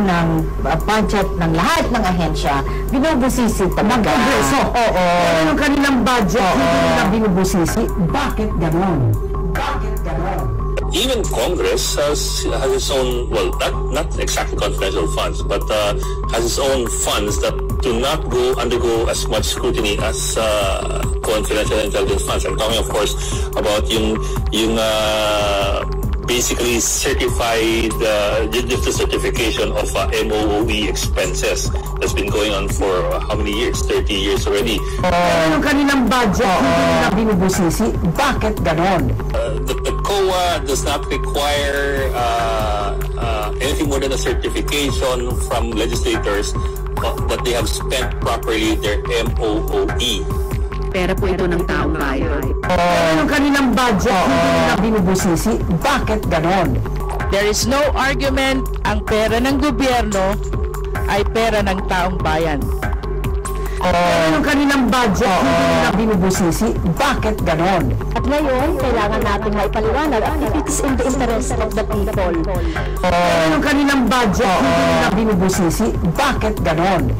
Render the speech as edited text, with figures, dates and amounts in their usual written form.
ng budget ng lahat ng ahensya, binubusisi talaga. Ng Kongreso. Oo. Pero yung kanilang budget, hindi nila binubusisi. Bakit ganon? Bakit ganon? Even Congress has its own, well, not exactly confidential funds, but has its own funds that do not undergo as much scrutiny as confidential intelligence funds. I'm talking, of course, about yung basically certified digital certification of MOOE expenses that's been going on for how many years? 30 years already. Yung kanilang budget, hindi nila binubusisi. Bakit ganon? The COA does not require anything more than a certification from legislators that they have spent properly their MOOE. Pera po ito ng taong bayan. Yung kanilang budget, hindi nila binubusisi. Bakit ganon? There is no argument ang pera ng gobyerno ay pera ng taong bayan. Yung kanilang budget, hindi nila binubusisi. Bakit ganon? At ngayon, kailangan natin maipaliwanag at if it's in the interest of the people. Yung kanilang budget, hindi nila binubusisi. Bakit ganon?